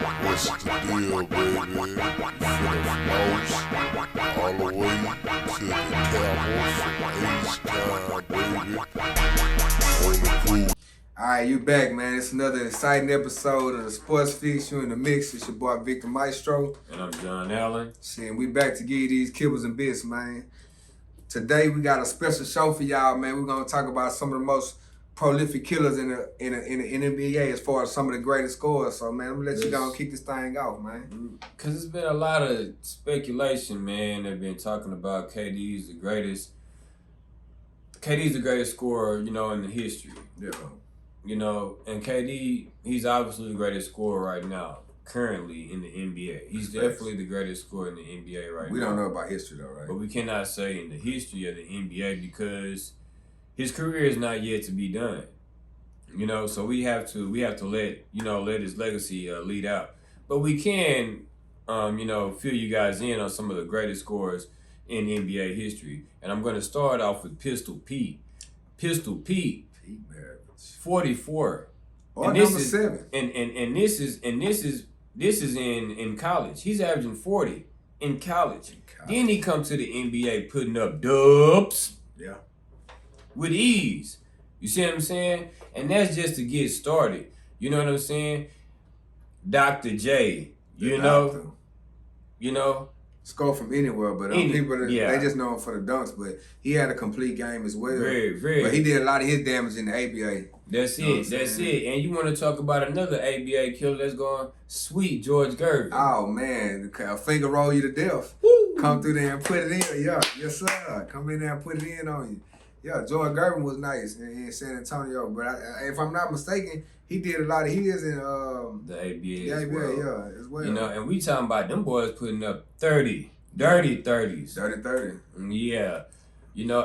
What's the deal, baby? From the most all the way to the Cowboys, H-Town, baby. On the cool. Alright, you back, man. It's another exciting episode of the Sports Fix. You in the mix. It's your boy Victor Maestro. And I'm John Allen. Shit, we back to give you these kibbles and bits, man. Today we got a special show for y'all, man. We're gonna talk about some of the most prolific killers in the NBA as far as some of the greatest scorers. So, man, I'm gonna let you go and kick this thing off, man. Because there's been a lot of speculation, man. They've been talking about KD's the greatest scorer, in the history. Yeah. And KD, he's obviously the greatest scorer right now, currently in the NBA. He's definitely the greatest scorer in the NBA right now. We don't know about history though, right? But we cannot say in the history of the NBA because his career is not yet to be done. So we have to let his legacy lead out. But we can, fill you guys in on some of the greatest scorers in NBA history. And I'm going to start off with Pistol Pete. Pistol Pete. 44. Or and number 7. And this is in college. He's averaging 40 in college. Then he comes to the NBA putting up dubs. Yeah. With ease. You see what I'm saying? And that's just to get started. You know what I'm saying? Dr. J. Score from anywhere, but people they just know him for the dunks, but he had a complete game as well. Very, very. But he did a lot of his damage in the ABA. That's it. And you want to talk about another ABA killer that's going sweet, George Gervin. Oh, man. A finger roll you to death. Woo. Come through there and put it in. Yeah, yes, sir. Come in there and put it in on you. Yeah, George Gervin was nice in San Antonio, but if I'm not mistaken, he did a lot of his in the ABA. The ABA, as well. And we talking about them boys putting up 30, dirty 30s. Dirty 30. Yeah.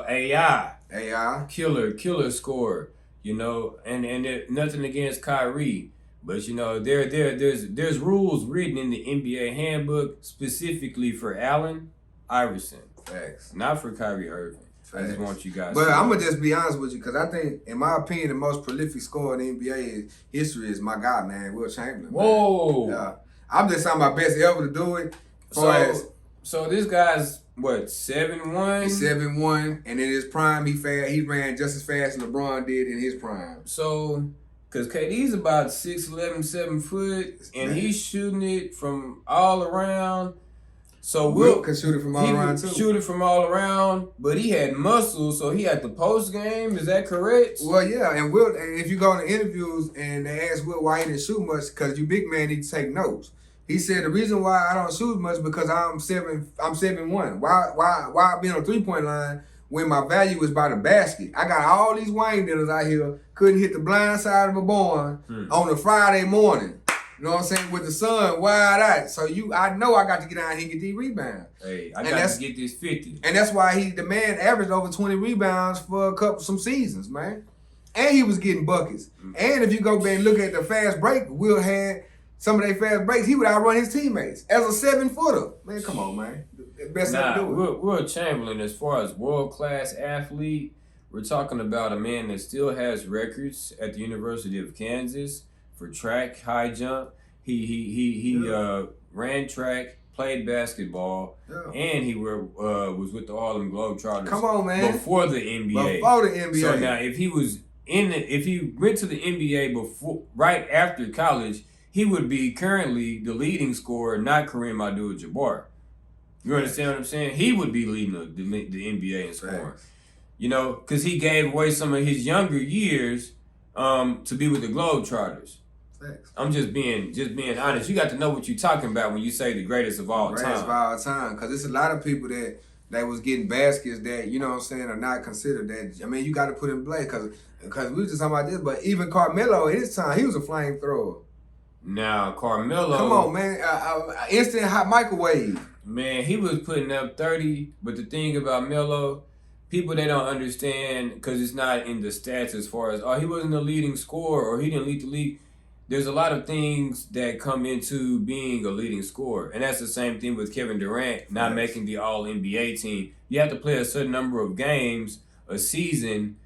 AI. Killer scorer. And nothing against Kyrie, but there's rules written in the NBA handbook specifically for Allen Iverson. Facts. Not for Kyrie Irving. Facts. I just want you guys. But I'm gonna just be honest with you, because I think, in my opinion, the most prolific scorer in the NBA history is my guy, man, Wilt Chamberlain. Whoa. Man. Yeah. I'm just trying my best ever to do it. So this guy's what, 7'1"? He's 7'1", and in his prime, he ran just as fast as LeBron did in his prime. So, because KD's about 6'11", 7 foot, and he's shooting it from all around. So Wilt can shoot it from all around too. Shoot it from all around, but he had muscles, so he had the post game. Is that correct? Well, yeah, and Wilt, if you go to interviews and they ask Wilt why he didn't shoot much, because you big man need to take notes. He said the reason why I don't shoot much because I'm 7'1". Why I be on the 3-point line when my value is by the basket? I got all these Wayne dinners out here, couldn't hit the blind side of a barn on a Friday morning. You know what I'm saying? With the sun wide out. So I know I got to get out here and get these rebounds. Hey, I got to get this 50. And that's why the man averaged over 20 rebounds for some seasons, man. And he was getting buckets. And if you go back and look at the fast break, Will had some of their fast breaks, he would outrun his teammates as a 7-footer. Man, come on, man. Best thing to do it. Wilt Chamberlain, as far as world-class athlete, we're talking about a man that still has records at the University of Kansas for track, high jump. He ran track, played basketball, and he was with the Harlem Globetrotters. Come on, man. Before the NBA. Before the NBA. So now, if he went to the NBA right after college, he would be currently the leading scorer, not Kareem Abdul-Jabbar. You understand what I'm saying? He would be leading the NBA in scoring. Because he gave away some of his younger years to be with the Globetrotters. Thanks. I'm just being honest. You got to know what you're talking about when you say the greatest of all time. Greatest of all time. Because there's a lot of people that was getting baskets that, you know what I'm saying, are not considered that. I mean, you got to put in play because we were just talking about this, but even Carmelo at his time, he was a flamethrower. Now, Carmelo. Come on, man. Instant hot microwave. Man, he was putting up 30, but the thing about Melo, people, they don't understand because it's not in the stats as far as, he wasn't the leading scorer or he didn't lead the league. There's a lot of things that come into being a leading scorer. And that's the same thing with Kevin Durant not making the All-NBA team. You have to play a certain number of games a season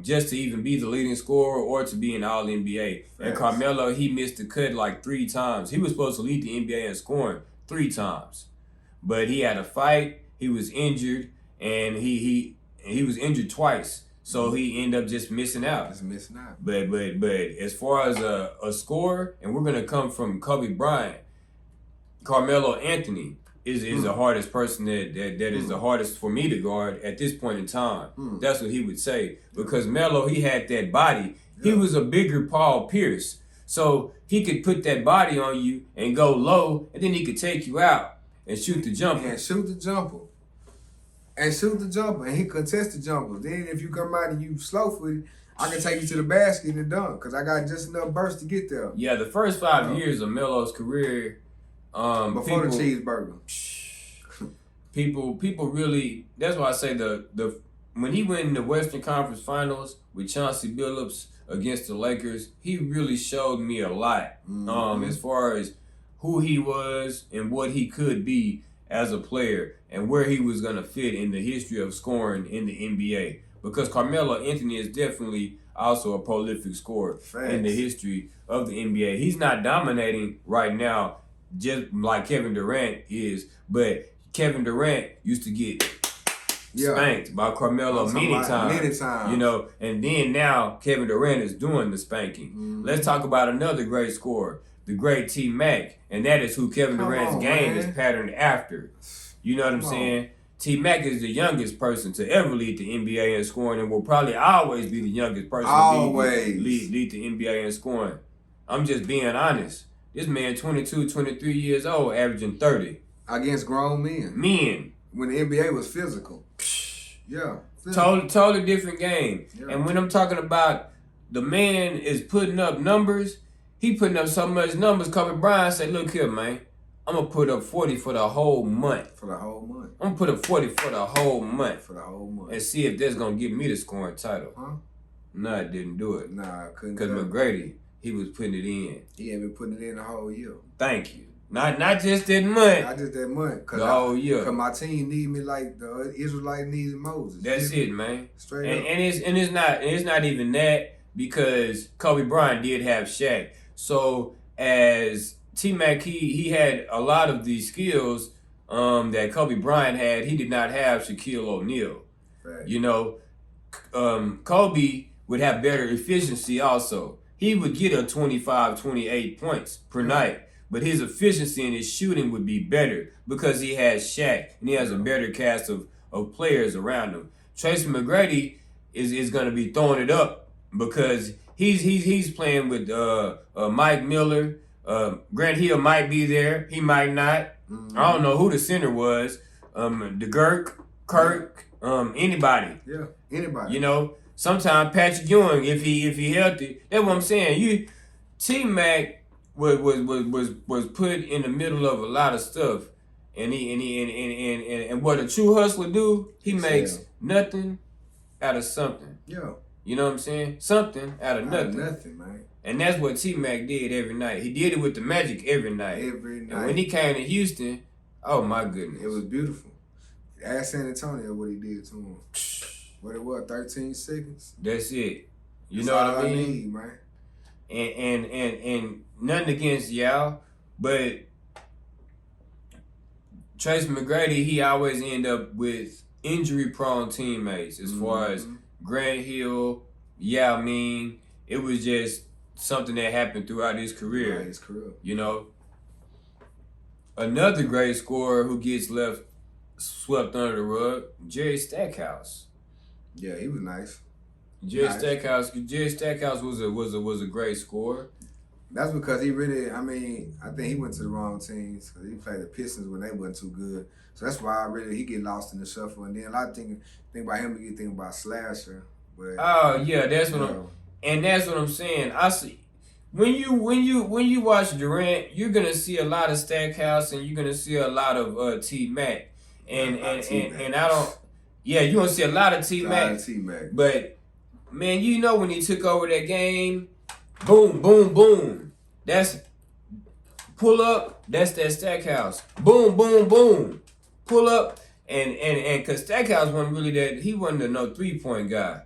just to even be the leading scorer or to be an All-NBA. And Carmelo, he missed the cut like 3 times. He was supposed to lead the NBA in scoring 3 times. But he had a fight, he was injured, and he was injured twice. So he ended up just missing out. But as far as a scorer, and we're gonna come from Kobe Bryant, Carmelo Anthony is the hardest person that is the hardest for me to guard at this point in time. That's what he would say. Because Melo, he had that body. He was a bigger Paul Pierce. So he could put that body on you and go low, and then he could take you out and shoot the jumper. And shoot the jumper. And he contest the jumper. Then if you come out and you slow-footed, I can take you to the basket and dunk because I got just enough burst to get there. Yeah, the first 5 years of Melo's career, before the cheeseburger. People really. That's why I say the when he went in the Western Conference Finals with Chauncey Billups against the Lakers, he really showed me a lot. As far as who he was and what he could be as a player and where he was gonna fit in the history of scoring in the NBA. Because Carmelo Anthony is definitely also a prolific scorer in the history of the NBA. He's not dominating right now just like Kevin Durant is, but Kevin Durant used to get spanked by Carmelo many times. You know, and then now Kevin Durant is doing the spanking. Let's talk about another great scorer, the great T-Mac, and that is who Kevin Durant's game is patterned after. You know what I'm saying? T-Mac is the youngest person to ever lead the NBA in scoring and will probably always be the youngest person to lead the NBA in scoring. I'm just being honest. This man 22, 23 years old, averaging 30. Against grown men. When the NBA was physical. Totally different game. And when I'm talking about the man is putting up numbers, he putting up so much numbers, Kobe Bryant said, look here, man. I'm going to put up 40 for the whole month. I'm going to put up 40 for the whole month. And see if that's going to give me the scoring title. No, it didn't do it. Nah, couldn't. Because McGrady, he was putting it in. He ain't been putting it in the whole year. Thank you. Not just that month. Not just that month. The whole year. Because my team need me like the Israelites needed Moses. That's it, man. Straight up. And it's not even that because Kobe Bryant did have Shaq. So as T-Mac, he had a lot of these skills that Kobe Bryant had. He did not have Shaquille O'Neal. Right. You know, Kobe would have better efficiency also. He would get a 25, 28 points per night. But his efficiency and his shooting would be better because he has Shaq and he has a better cast of players around him. Tracy McGrady is going to be throwing it up because he's playing with Mike Miller. Grant Hill might be there. He might not. I don't know who the center was. Kirk, anybody. Yeah, anybody. You know, sometimes Patrick Ewing, if he healthy. That's what I'm saying. T-Mac was put in the middle of a lot of stuff, and what a true hustler do, he makes nothing out of something. Yeah. You know what I'm saying? Something out of nothing. Nothing, man. And that's what T-Mac did every night. He did it with the Magic every night. And when he came to Houston, oh my goodness. It was beautiful. Ask San Antonio what he did to him. What it was, 13 seconds? That's it. You know what I mean? Need, man. And nothing against y'all, but Tracy McGrady, he always end up with injury-prone teammates as far as Grant Hill, Yao Ming. It was just something that happened throughout his career. You know? Another great scorer who gets swept under the rug, Jerry Stackhouse. Yeah, he was nice. Jerry Stackhouse was a great scorer. That's because he really, I think he went to the wrong teams because he played the Pistons when they wasn't too good. So that's why he get lost in the shuffle. And then a lot of think about him, you think about Slasher. But, that's what I'm saying. I see when you watch Durant, you're gonna see a lot of Stackhouse and you're gonna see a lot of T-Mac. And I don't. Yeah, you're gonna see a lot of T-Mac. But man, you know when he took over that game, boom, boom, boom. That's pull up. That's that Stackhouse. Boom, boom, boom. Pull up, and cause Stackhouse wasn't really that. He wasn't no 3-point guy.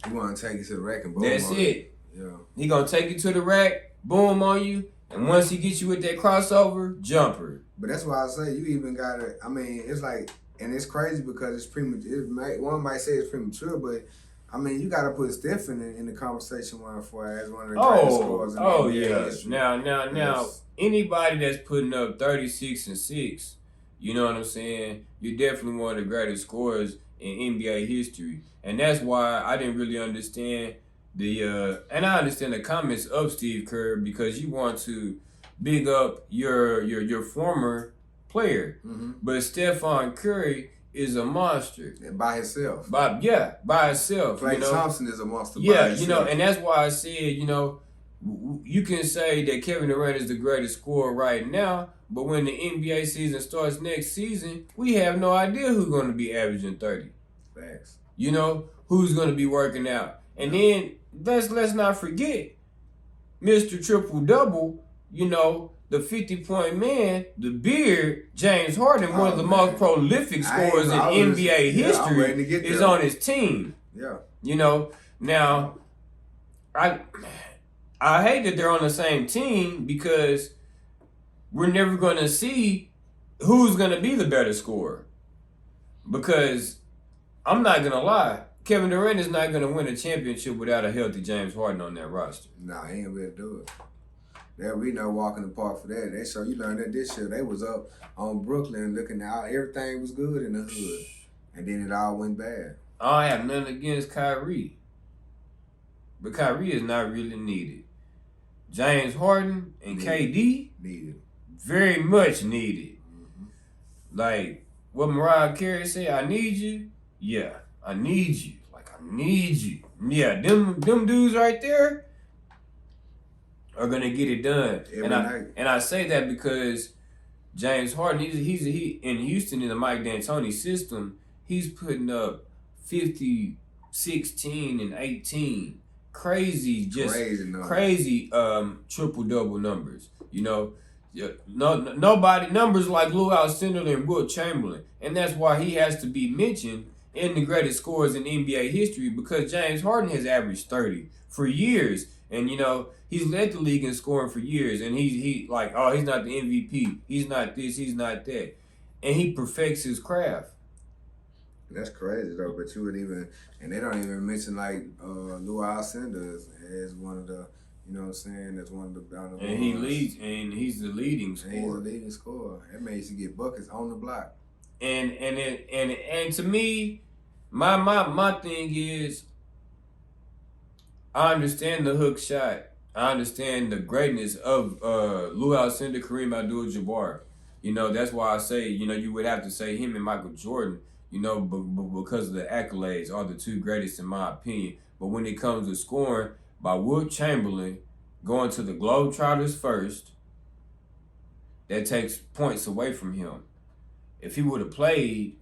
He want to take you to the rack and boom. That's it. Yeah. He gonna take you to the rack, boom on you, and once he gets you with that crossover, jumper. But that's why I say you even gotta. I mean, it's like, and it's crazy because it's premature. One might say it's premature, but I mean, you gotta put Stephen in the conversation for as one of the greatest scorers in the NBA history. Now, anybody that's putting up 36 and 6, you know what I'm saying? You're definitely one of the greatest scorers in NBA history, and that's why I didn't really understand and I understand the comments of Steve Kerr because you want to big up your former player, but Stephon Curry is a monster by himself. By himself. Klay Thompson is a monster. Yeah, by himself. And that's why I said, you can say that Kevin Durant is the greatest scorer right now, but when the NBA season starts next season, we have no idea who's going to be averaging 30. Facts. Who's going to be working out, and then let's not forget, Mr. Triple Double. The 50-point man, the beard, James Harden, one of the most prolific scorers in NBA history, is on his team. Yeah. Now, I hate that they're on the same team because we're never going to see who's going to be the better scorer. Because I'm not going to lie, Kevin Durant is not going to win a championship without a healthy James Harden on that roster. Nah, he ain't able to do it. There we no walk in the park for that. They show you learned that this year they was up on Brooklyn looking out. Everything was good in the hood. And then it all went bad. I have nothing against Kyrie. But Kyrie is not really needed. James Harden and KD needed. Very much needed. Like what Mariah Carey said, I need you. Yeah, I need you. Like I need you. Yeah, them dudes right there are gonna get it done. And I say that because James Harden, he in Houston in the Mike D'Antoni system, he's putting up 50, 16, and 18. Crazy triple double numbers. Nobody numbers like Lou Alcindor and Wilt Chamberlain, and that's why he has to be mentioned in the greatest scorers in NBA history because James Harden has averaged 30 for years, and he's led the league in scoring for years, and he's not the MVP, he's not this, he's not that, and he perfects his craft. That's crazy though, but you would even, and they don't even mention like Lou Alcindor as one of the, that's one of the down the and he leads, and he's the leading scorer. And he's the leading scorer. That makes you get buckets on the block. And to me, my thing is, I understand the hook shot. I understand the greatness of Lou Alcindor, Kareem Abdul-Jabbar. That's why I say, you would have to say him and Michael Jordan. Because of the accolades are the two greatest in my opinion. But when it comes to scoring, by Wilt Chamberlain going to the Globetrotters first, that takes points away from him. If he would have played,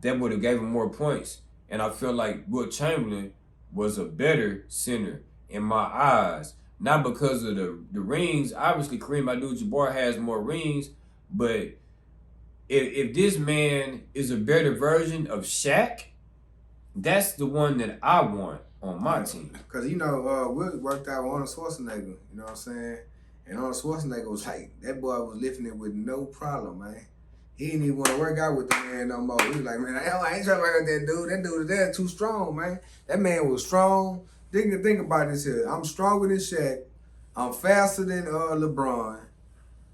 that would have gave him more points. And I feel like Wilt Chamberlain was a better center in my eyes. Not because of the rings. Obviously, Kareem Abdul-Jabbar has more rings, but if this man is a better version of Shaq, that's the one that I want on my team. Because, Wilt worked out with Arnold Schwarzenegger, you know what I'm saying? And Arnold Schwarzenegger was like, that boy was lifting it with no problem, man. He didn't even want to work out with the man no more. He was like, man, I ain't trying to work with that dude. That dude is there too strong, man. That man was strong. Think about this here. I'm stronger than Shaq. I'm faster than LeBron.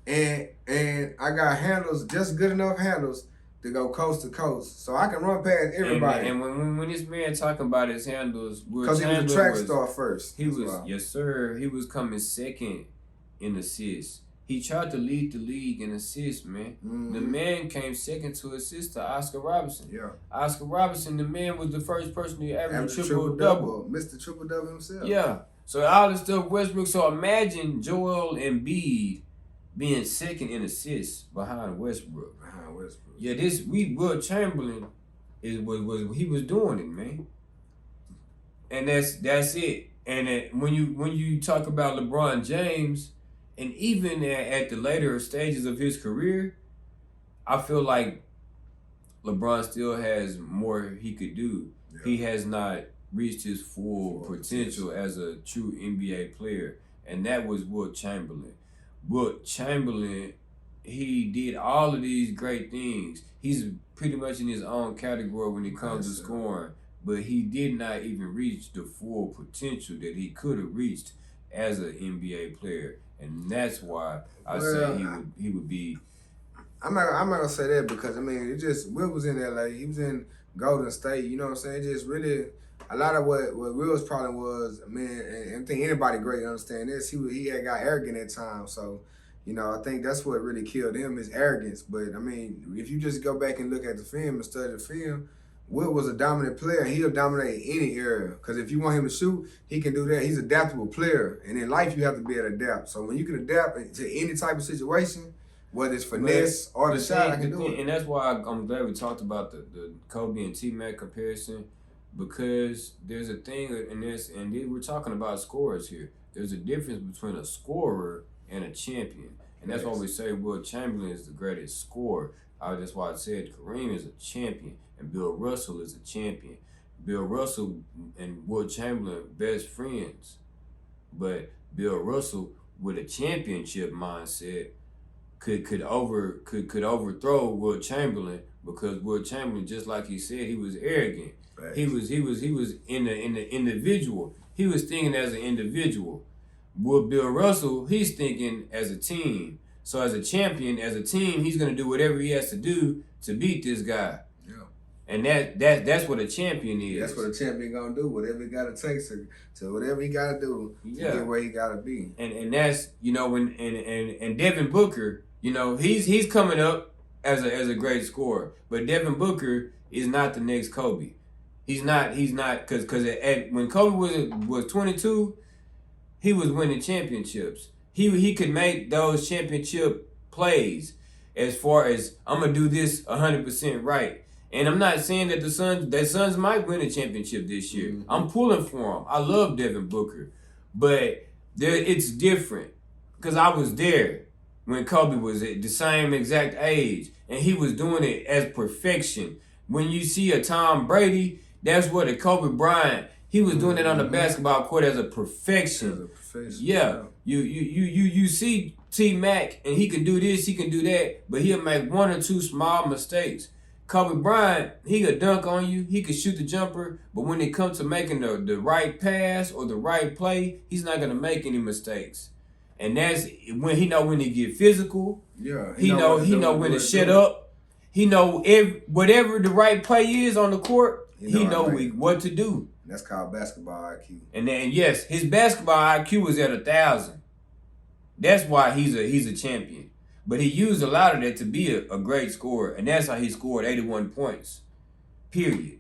And I got handles, just good enough handles to go coast to coast. So I can run past everybody. And when this man talking about his handles, because he was a track star first. Yes, sir. He was coming second in assists. He tried to lead the league in assists, man. The man came second to assist to Oscar Robertson. Yeah. Oscar Robertson, the man was the first person to average a triple-double. Mr. Triple-Double himself. Yeah. So all this stuff Westbrook. So imagine Joel Embiid being second in assists behind Westbrook. Yeah, Wilt Chamberlain was he was doing it, man. And that's it. And when you talk about LeBron James, and even at the later stages of his career, I feel like LeBron still has more he could do. Yeah. He has not reached his full potential as a true NBA player, and that was Wilt Chamberlain. Wilt Chamberlain, he did all of these great things. He's pretty much in his own category when it comes to scoring, but he did not even reach the full potential that he could have reached as an NBA player, and that's why I say he would be. I'm not gonna say that because I mean it just Wilt was in LA, he was in Golden State, you know what I'm saying? It just really a lot of what Wilt's problem was, man, and I think anybody great understand this, he had got arrogant at times, so you know, I think that's what really killed him, his arrogance. But I mean, if you just go back and look at the film and study the film, Wilt was a dominant player. He'll dominate any area. Because if you want him to shoot, he can do that. He's an adaptable player. And in life, you have to be able to adapt. So when you can adapt to any type of situation, whether it's finesse or the shot, I can do it. And that's why I'm glad we talked about the Kobe and T-Mac comparison, because there's a thing in this, and we're talking about scorers here. There's a difference between a scorer and a champion. And that's why we say Wilt Chamberlain is the greatest scorer. That's why I said Kareem is a champion and Bill Russell is a champion. Bill Russell and Wilt Chamberlain best friends. But Bill Russell with a championship mindset could overthrow Wilt Chamberlain, because Wilt Chamberlain, just like he said, he was arrogant. Right. He was in the individual. He was thinking as an individual. With Bill Russell, he's thinking as a team. So as a champion, as a team, he's gonna do whatever he has to do to beat this guy. Yeah. And that's what a champion is. That's what a champion gonna do. Whatever he gotta take to whatever he gotta do to get where he gotta be. And that's, you know, when and Devin Booker, you know, he's coming up as a great scorer. But Devin Booker is not the next Kobe. He's not because when Kobe was 22, he was winning championships. He could make those championship plays as far as, I'm going to do this 100% right. And I'm not saying that the Suns might win a championship this year. Mm-hmm. I'm pulling for him. I love Devin Booker. But it's different, because I was there when Kobe was at the same exact age, and he was doing it as perfection. When you see a Tom Brady, that's what a Kobe Bryant, he was doing it on the basketball court as a perfection. Yeah. You see T-Mac, and he can do this, he can do that, but he'll make one or two small mistakes. Kobe Bryant, he could dunk on you, he could shoot the jumper, but when it comes to making the right pass or the right play, he's not gonna make any mistakes. And that's when he know when to get physical. Yeah. He know when to shut up. He know whatever the right play is on the court, he know what to do. That's called basketball IQ. And then yes, his basketball IQ was at 1,000. That's why he's a champion. But he used a lot of that to be a great scorer, and that's how he scored 81 points. Period.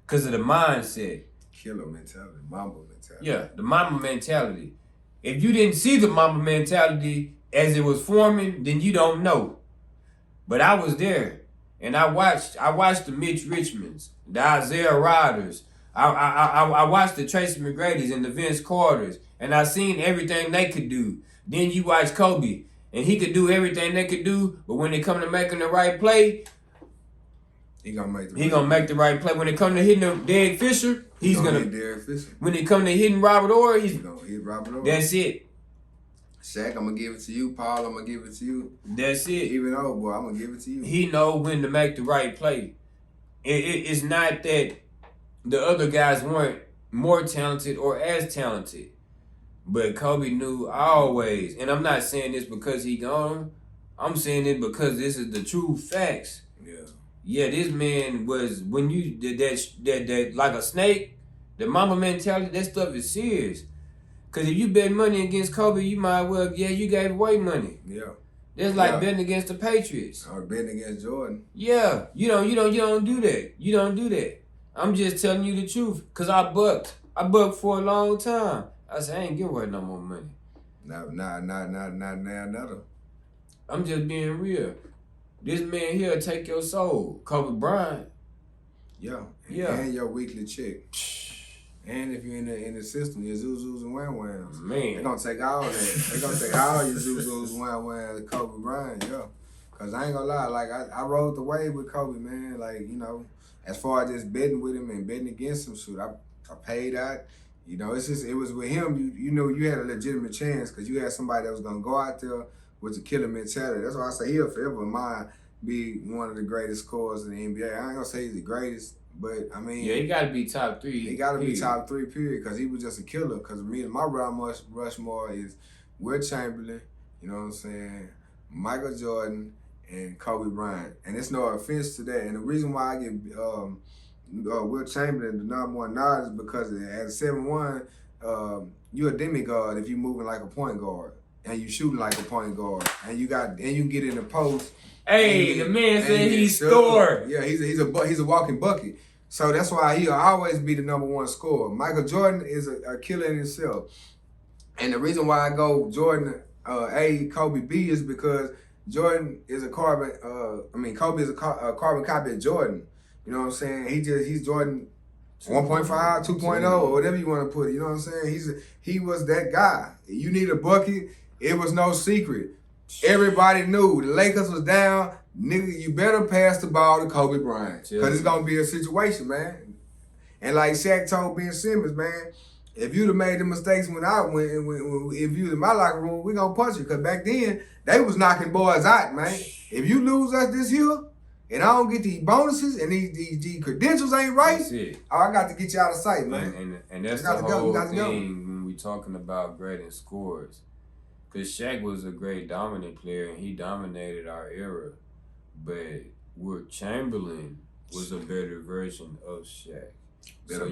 Because of the mindset. Killer mentality, Mamba mentality. Yeah, the Mamba mentality. If you didn't see the Mamba mentality as it was forming, then you don't know. But I was there. And I watched the Mitch Richmonds, the Isaiah Rodgers. I watched the Tracy McGrady's and the Vince Carters, and I seen everything they could do. Then you watch Kobe, and he could do everything they could do, but when it come to making the right play, he gonna make the right play. When it come to hitting the Derek Fisher, he's gonna hit Derek Fisher. When it come to hitting Robert Orr, he's gonna hit Robert Orr. That's it. Shaq, I'm gonna give it to you. Paul, I'm gonna give it to you. That's it. Even old boy, I'm gonna give it to you. He know when to make the right play. It's not that the other guys weren't more talented or as talented, but Kobe knew always. And I'm not saying this because he gone. I'm saying it because this is the true facts. Yeah, this man was, when you did that like a snake, the Mamba mentality, that stuff is serious. Because if you bet money against Kobe, you might well, you gave away money. Yeah. That's like betting against the Patriots. Or betting against Jordan. Yeah. You don't do that. You don't do that. I'm just telling you the truth. Because I bucked. I bucked for a long time. I said, I ain't giving away no more money. Not now. I'm just being real. This man here take your soul. Kobe Bryant. Yeah. And your weekly check. And if you're in the system, your Zuzus and Wham Whams. Man. They're going to take all that. They're going to take all your Zuzus and Wham Whams, Kobe Bryant, yeah. Cause I ain't gonna lie, like I rode the wave with Kobe, man. Like, you know, as far as just betting with him and betting against him, shoot, I paid out. You know, it's just it was with him. You know you had a legitimate chance because you had somebody that was gonna go out there with the killer mentality. That's why I say he'll forever be one of the greatest scorers in the NBA. I ain't gonna say he's the greatest, but I mean, yeah, he got to be top 3. He got to be top 3, period, because he was just a killer. Because me and my Mount Rushmore is Wilt Chamberlain, you know what I'm saying, Michael Jordan, and Kobe Bryant. And it's no offense to that. And the reason why I give Wilt Chamberlain the #1 nod is because at 7'1", you're a demigod if you're moving like a point guard and you shooting like a point guard and you can get in the post. Hey, the man said he scored. Yeah, he's a walking bucket. So that's why he'll always be the #1 scorer. Michael Jordan is a killer in himself. And the reason why I go Jordan A, Kobe B is because Jordan is a Kobe is a carbon copy of Jordan. You know what I'm saying? He's Jordan 1.5, 2.0, or whatever you want to put it. You know what I'm saying? He was that guy. You need a bucket. It was no secret. Everybody knew the Lakers was down. Nigga, you better pass the ball to Kobe Bryant. Because it's going to be a situation, man. And like Shaq told Ben Simmons, man, if you'd have made the mistakes when if you was in my locker room, we going to punch you. Because back then, they was knocking boys out, man. If you lose us this year, and I don't get these bonuses, and these credentials ain't right, I got to get you out of sight, man. And that's the whole thing when we talking about grading scores. Because Shaq was a great dominant player, and he dominated our era. But Wilt Chamberlain was a better version of Shaq. So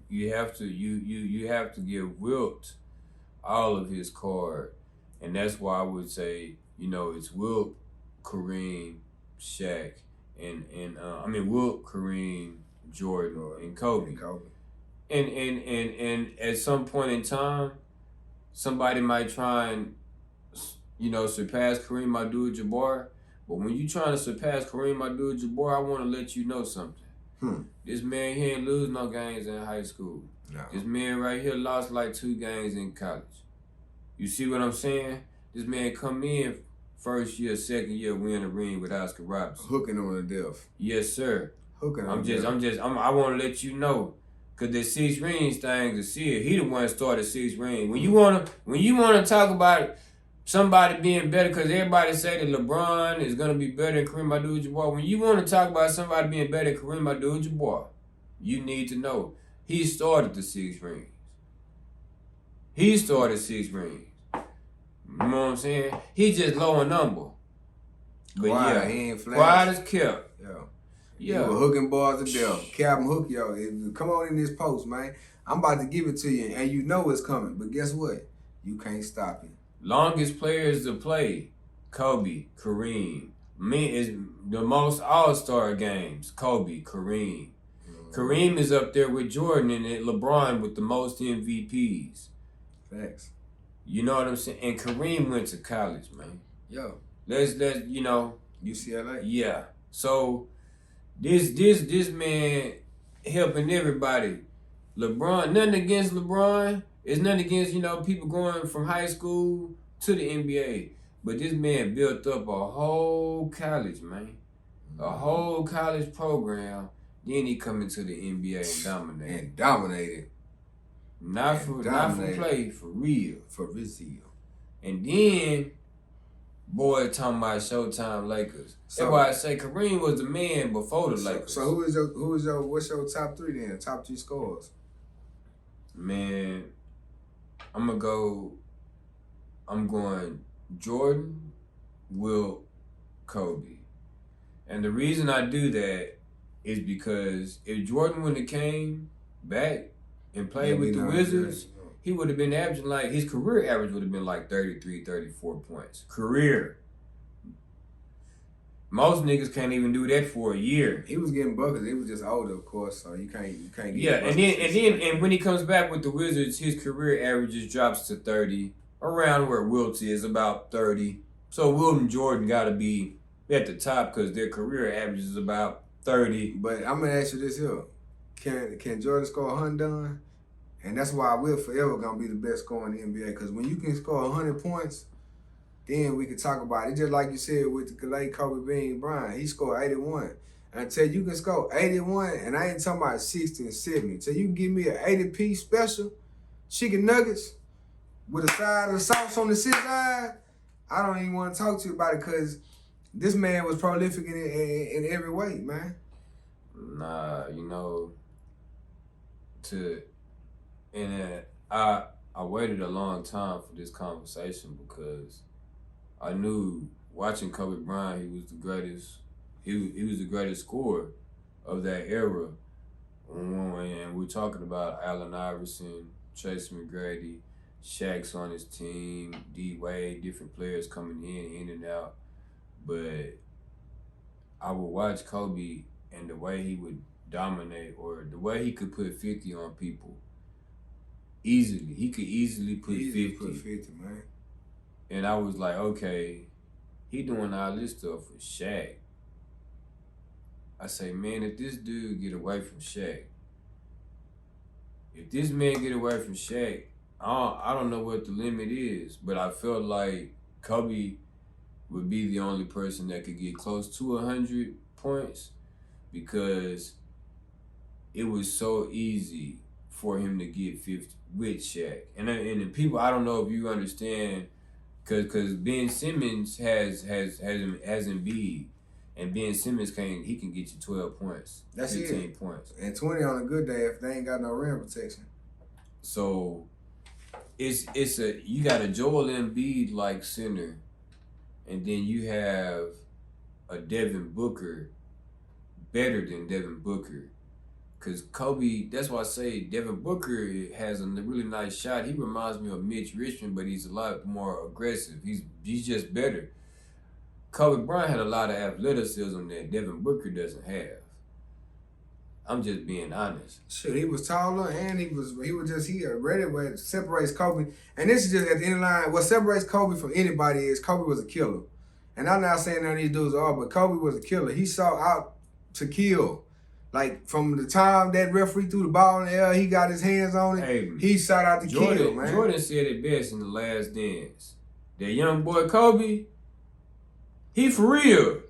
you have to give Wilt all of his card, and that's why I would say, you know, it's Wilt, Kareem, Shaq, and Wilt, Kareem, Jordan, and Kobe. And at some point in time, somebody might try and, you know, surpass Kareem Abdul-Jabbar. But when you trying to surpass Kareem Abdul-Jabbar, I want to let you know something. This man, he ain't lose no games in high school. No. This man right here lost like 2 games in college. You see what I'm saying? This man come in first year, second year, win a ring with Oscar Robertson. Hooking on the death. Yes, sir. Hooking on the death. I want to let you know. Cause the 6 rings thing, to see it, he the one started 6 rings. When you wanna talk about somebody being better, because everybody say that LeBron is going to be better than Kareem Abdul-Jabbar. When you want to talk about somebody being better than Kareem Abdul-Jabbar, you need to know he started the 6 rings. He started 6 rings. You know what I'm saying? He just low in number. But quiet, he ain't flash. Quiet as kept. Yeah. You were hooking boys to death. Captain Hook, yo. Come on in this post, man. I'm about to give it to you, and you know it's coming. But guess what? You can't stop it. Longest players to play, Kobe, Kareem. Is the most All-Star games, Kobe, Kareem. Kareem is up there with Jordan and LeBron with the most MVPs. Facts. You know what I'm saying? And Kareem went to college, man. Yo. Let's you know. UCLA? Yeah. So this man helping everybody. LeBron, nothing against LeBron. It's nothing against, you know, people going from high school to the NBA. But this man built up a whole college, man. A whole college program. Then he come into the NBA and dominated. Not for play, for real. For real. And then, boy, talking about Showtime Lakers. That's why I say Kareem was the man before the Lakers. So what's your top 3 then? Top 3 scores? Man, I'm going Jordan, Wilt, Kobe. And the reason I do that is because if Jordan wouldn't have came back and played with the Wizards, he would have been averaging like, his career average would have been like 33, 34 points. Career. Most niggas can't even do that for a year. He was getting buckets. He was just older, of course, so you can't get. Yeah, and when he comes back with the Wizards, his career averages drops to 30, around where Wilt is, about 30. So Wilt and Jordan got to be at the top because their career average is about 30. But I'm gonna ask you this here: Can Jordan score 100 done? And that's why Wilt forever gonna be the best scorer in the NBA. Because when you can score 100 points, then we could talk about it. Just like you said with the late Kobe Bean Bryant, he scored 81. Until you can score 81, and I ain't talking about 60 and 70. Until you can give me an 80-piece special chicken nuggets with a side of the sauce on the side, I don't even want to talk to you about it because this man was prolific in every way, man. Nah, you know, I waited a long time for this conversation because I knew watching Kobe Bryant, he was the greatest. He was the greatest scorer of that era. And we're talking about Allen Iverson, Tracy McGrady, Shaq's on his team, D Wade, different players coming in and out. But I would watch Kobe and the way he would dominate, or the way he could put 50 on people. Easily. He could easily put 50. Put 50, man. And I was like, okay, he doing all this stuff with Shaq. I say, man, if this dude get away from Shaq, if this man get away from Shaq, I don't know what the limit is, but I felt like Kobe would be the only person that could get close to 100 points because it was so easy for him to get 50 with Shaq. And the people, I don't know if you understand, because Ben Simmons has Embiid. And Ben Simmons can get you 12 points. That's 15 points. And 20 on a good day if they ain't got no rim protection. So you got a Joel Embiid like center, and then you have a Devin Booker better than Devin Booker. Cause Kobe, that's why I say Devin Booker has a really nice shot. He reminds me of Mitch Richmond, but he's a lot more aggressive. He's just better. Kobe Bryant had a lot of athleticism that Devin Booker doesn't have. I'm just being honest. Shit, he was taller and he ready what separates Kobe. And this is just at the end of the line. What separates Kobe from anybody is Kobe was a killer. And I'm not saying none of these dudes are, but Kobe was a killer. He saw out to kill. Like from the time that referee threw the ball in the air, he got his hands on it. Hey, he shot out to kill, man. Jordan said it best in The Last Dance. That young boy Kobe, he for real.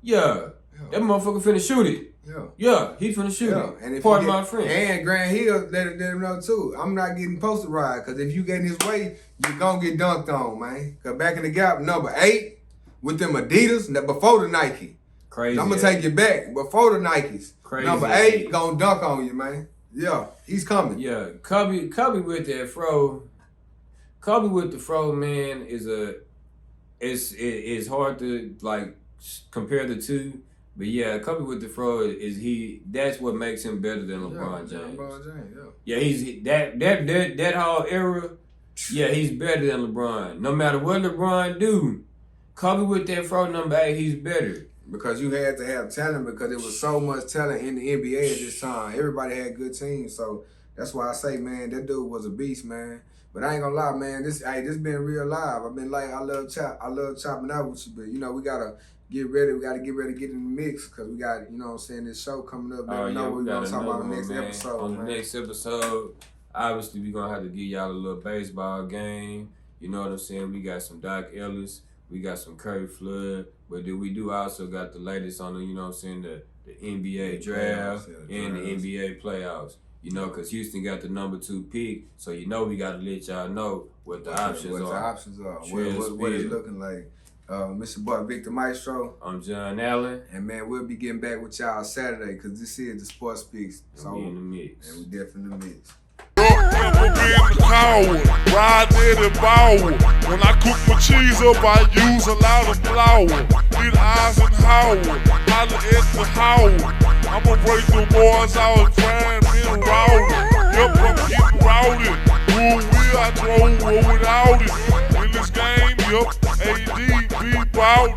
Yeah. That motherfucker finna shoot it. Yeah, he finna shoot it. And pardon my friend. And Grant Hill let him know too. I'm not getting posted right, because if you get in his way, you're gonna get dunked on, man. Because back in the gap, number 8 with them Adidas, before the Nike. Crazy. I'm gonna take you back before the Nikes. Crazy. Number 8 gonna dunk on you, man. Yeah, he's coming. Yeah, Kobe with that fro. Kobe with the fro, man, it's hard to like compare the two. But yeah, Kobe with the fro that's what makes him better than LeBron James. LeBron James, yeah. He's that whole era, yeah, he's better than LeBron. No matter what LeBron do, Kobe with that fro number 8, he's better. Because you had to have talent, because there was so much talent in the NBA at this time. Everybody had good teams, so that's why I say, man, that dude was a beast, man. But I ain't gonna lie, man, this been real live. I've been like, I love chopping out with you, but you know, we gotta get ready. We gotta get ready to get in the mix, because we got, you know what I'm saying, this show coming up. Oh, know yeah, what we're gonna talk about on the next episode. On the man. next episode, obviously we're gonna have to give y'all a little baseball game. You know what I'm saying? We got some Doc Ellis, we got some Curry Flood, but then we do also got the latest on the, you know what I'm saying, the NBA draft and the NBA playoffs. You know, because Houston got the number 2 pick, so you know we got to let y'all know what the options are. What the options are. What it's looking like. Mr. Buck Victor Maestro. I'm John Allen. And man, we'll be getting back with y'all Saturday, because this is the Sports Fix. So we in the mix. And we definitely in the mix. Never been a coward, ride and bowel. When I cook my cheese up, I use a lot of flour. Need Eisenhower, holla at the Howard. I'ma break the boys out, trying to rowdy. Yep, I'm getting rowdy. I drove without it. In this game, yep, AD be bout.